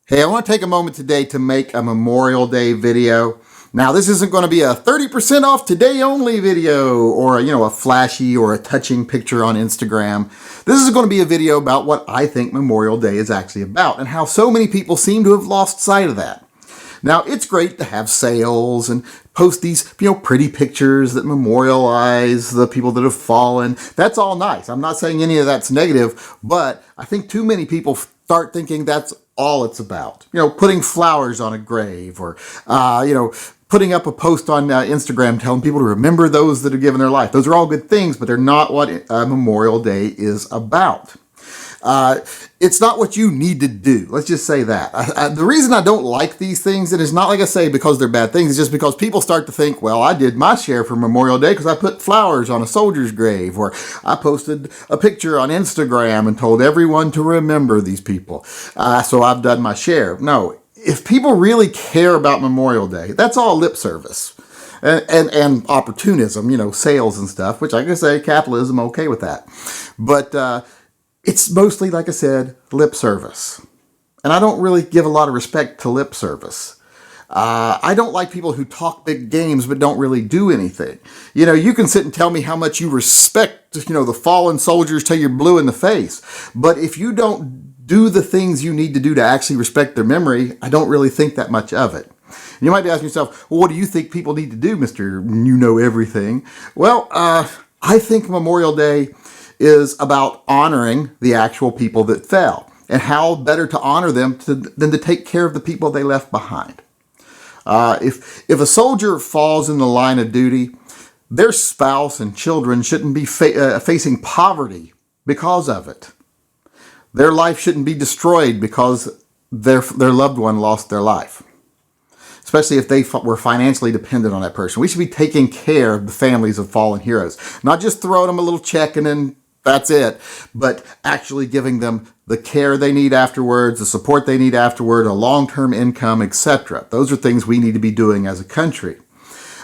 Hey, I want to take a moment today to make a Memorial Day video. Now, this isn't going to be a 30% off today only video or, a flashy or a touching picture on Instagram. This is going to be a video about what I think Memorial Day is actually about and how so many people seem to have lost sight of that. Now, it's great to have sales and post these, pretty pictures that memorialize the people that have fallen. That's all nice. I'm not saying any of that's negative, but I think too many people start thinking that's all it's about. Putting flowers on a grave or, putting up a post on Instagram telling people to remember those that have given their life. Those are all good things, but they're not what Memorial Day is about. It's not what you need to do. Let's just say that. The reason I don't like these things, and it's not like I say because they're bad things, it's just because people start to think, well, I did my share for Memorial Day because I put flowers on a soldier's grave, or I posted a picture on Instagram and told everyone to remember these people. So I've done my share. No, if people really care about Memorial Day, that's all lip service. And opportunism, sales and stuff, which I can say capitalism, okay with that. But it's mostly, like I said, lip service. And I don't really give a lot of respect to lip service. I don't like people who talk big games but don't really do anything. You can sit and tell me how much you respect, the fallen soldiers till you're blue in the face. But if you don't do the things you need to do to actually respect their memory, I don't really think that much of it. You might be asking yourself, well, what do you think people need to do, Mr. You Know Everything? Well, I think Memorial Day is about honoring the actual people that fell. And how better to honor them than to take care of the people they left behind. If a soldier falls in the line of duty, their spouse and children shouldn't be facing poverty because of it. Their life shouldn't be destroyed because their loved one lost their life. Especially if they were financially dependent on that person. We should be taking care of the families of fallen heroes. Not just throwing them a little check and then that's it, but actually giving them the care they need afterwards, the support they need afterward, a long-term income, etc. Those are things we need to be doing as a country.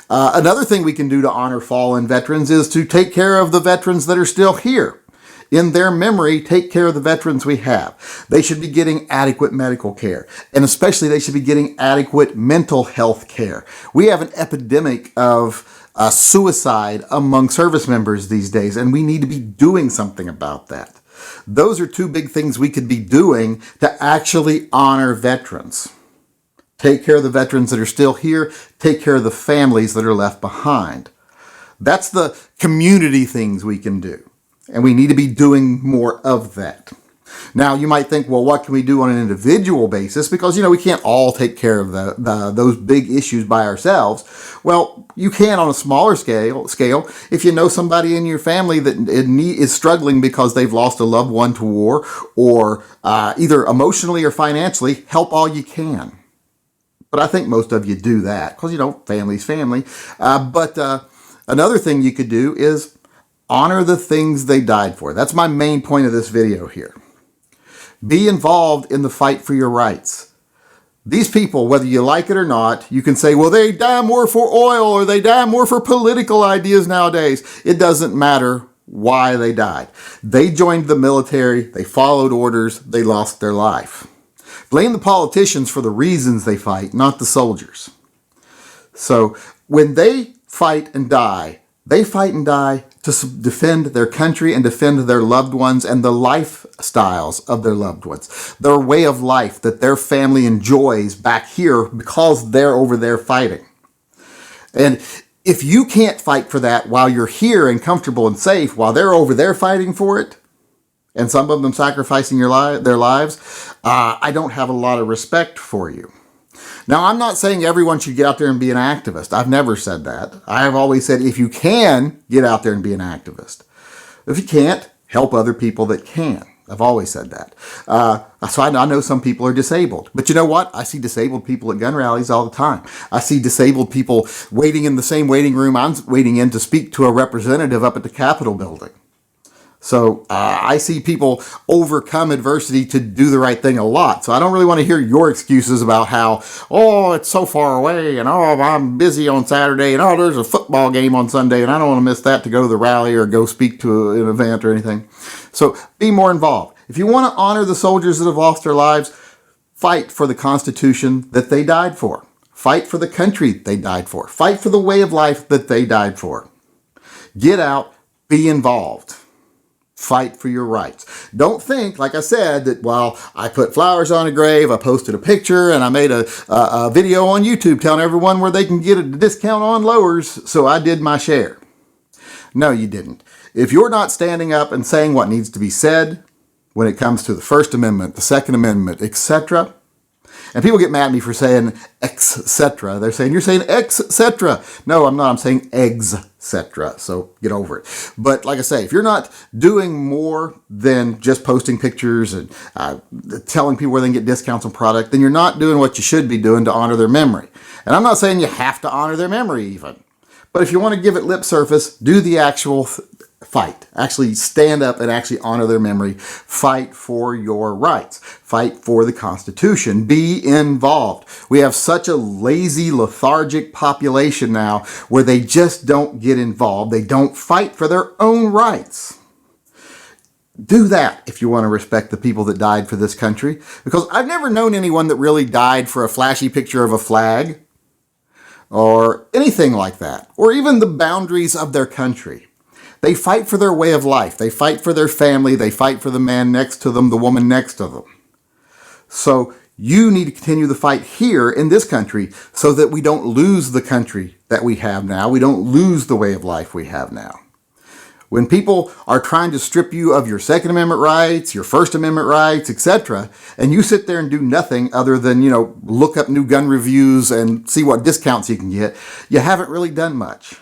Another thing we can do to honor fallen veterans is to take care of the veterans that are still here. In their memory, take care of the veterans we have. They should be getting adequate medical care, and especially they should be getting adequate mental health care. We have an epidemic of suicide among service members these days, and we need to be doing something about that. Those are two big things we could be doing to actually honor veterans. Take care of the veterans that are still here. Take care of the families that are left behind. That's the community things we can do. And we need to be doing more of that. Now, you might think, well, what can we do on an individual basis? Because, we can't all take care of those big issues by ourselves. Well, you can on a smaller scale. If you know somebody in your family that is struggling because they've lost a loved one to war, or either emotionally or financially, help all you can. But I think most of you do that because, family's family. But another thing you could do is honor the things they died for. That's my main point of this video here. Be involved in the fight for your rights. These people, whether you like it or not, you can say, well, they die more for oil or they die more for political ideas nowadays. It doesn't matter why they died. They joined the military, they followed orders, they lost their life. Blame the politicians for the reasons they fight, not the soldiers. So when they fight and die, they fight and die to defend their country and defend their loved ones and the lifestyles of their loved ones. Their way of life that their family enjoys back here because they're over there fighting. And if you can't fight for that while you're here and comfortable and safe, while they're over there fighting for it, and some of them sacrificing their lives, I don't have a lot of respect for you. Now, I'm not saying everyone should get out there and be an activist. I've never said that. I have always said if you can, get out there and be an activist. If you can't, help other people that can. I've always said that. So I know some people are disabled. But you know what? I see disabled people at gun rallies all the time. I see disabled people waiting in the same waiting room I'm waiting in to speak to a representative up at the Capitol building. So I see people overcome adversity to do the right thing a lot. So I don't really want to hear your excuses about how, oh, it's so far away, and oh, I'm busy on Saturday, and oh, there's a football game on Sunday, and I don't want to miss that to go to the rally or go speak to an event or anything. So be more involved. If you want to honor the soldiers that have lost their lives, fight for the Constitution that they died for. Fight for the country they died for. Fight for the way of life that they died for. Get out, be involved. Fight for your rights. Don't think, like I said, that while I put flowers on a grave, I posted a picture, and I made a video on YouTube telling everyone where they can get a discount on lowers, so I did my share. No, you didn't. If you're not standing up and saying what needs to be said when it comes to the First Amendment, the Second Amendment, etc., and people get mad at me for saying etc. They're saying, you're saying etc. No, I'm not. I'm saying etc. So get over it. But like I say, if you're not doing more than just posting pictures and telling people where they can get discounts on product, then you're not doing what you should be doing to honor their memory. And I'm not saying you have to honor their memory even. But if you want to give it lip service, do the actual fight. Actually stand up and actually honor their memory. Fight for your rights. Fight for the Constitution. Be involved. We have such a lazy, lethargic population now where they just don't get involved. They don't fight for their own rights. Do that if you want to respect the people that died for this country. Because I've never known anyone that really died for a flashy picture of a flag or anything like that, or even the boundaries of their country. They fight for their way of life. They fight for their family. They fight for the man next to them, the woman next to them. So you need to continue the fight here in this country so that we don't lose the country that we have now. We don't lose the way of life we have now. When people are trying to strip you of your Second Amendment rights, your First Amendment rights, etc., and you sit there and do nothing other than, look up new gun reviews and see what discounts you can get, you haven't really done much.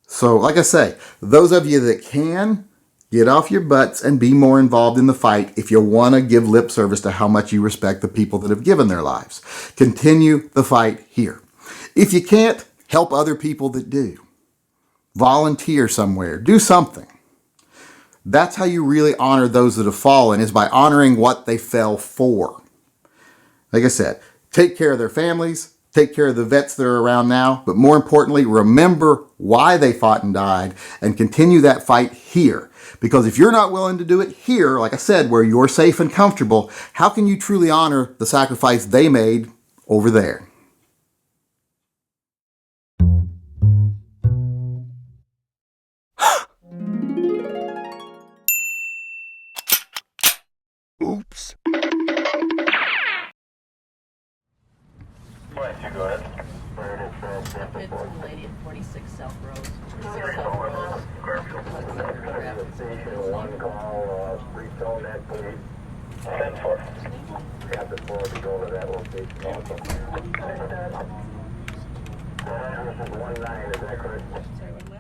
So, like I say, those of you that can, get off your butts and be more involved in the fight if you want to give lip service to how much you respect the people that have given their lives. Continue the fight here. If you can't, help other people that do. Volunteer somewhere. Do something. That's how you really honor those that have fallen, is by honoring what they fell for. Like I said, take care of their families. Take care of the vets that are around now, but more importantly, remember why they fought and died and continue that fight here. Because if you're not willing to do it here, like I said, where you're safe and comfortable, how can you truly honor the sacrifice they made over there? Oops. Go ahead. It's a lady at 46 South Road. 46 South Road. Station one call, pre-tone that police. 10-4. Have the floor to go to that location also. This is 1-9, is that correct? Sorry, what?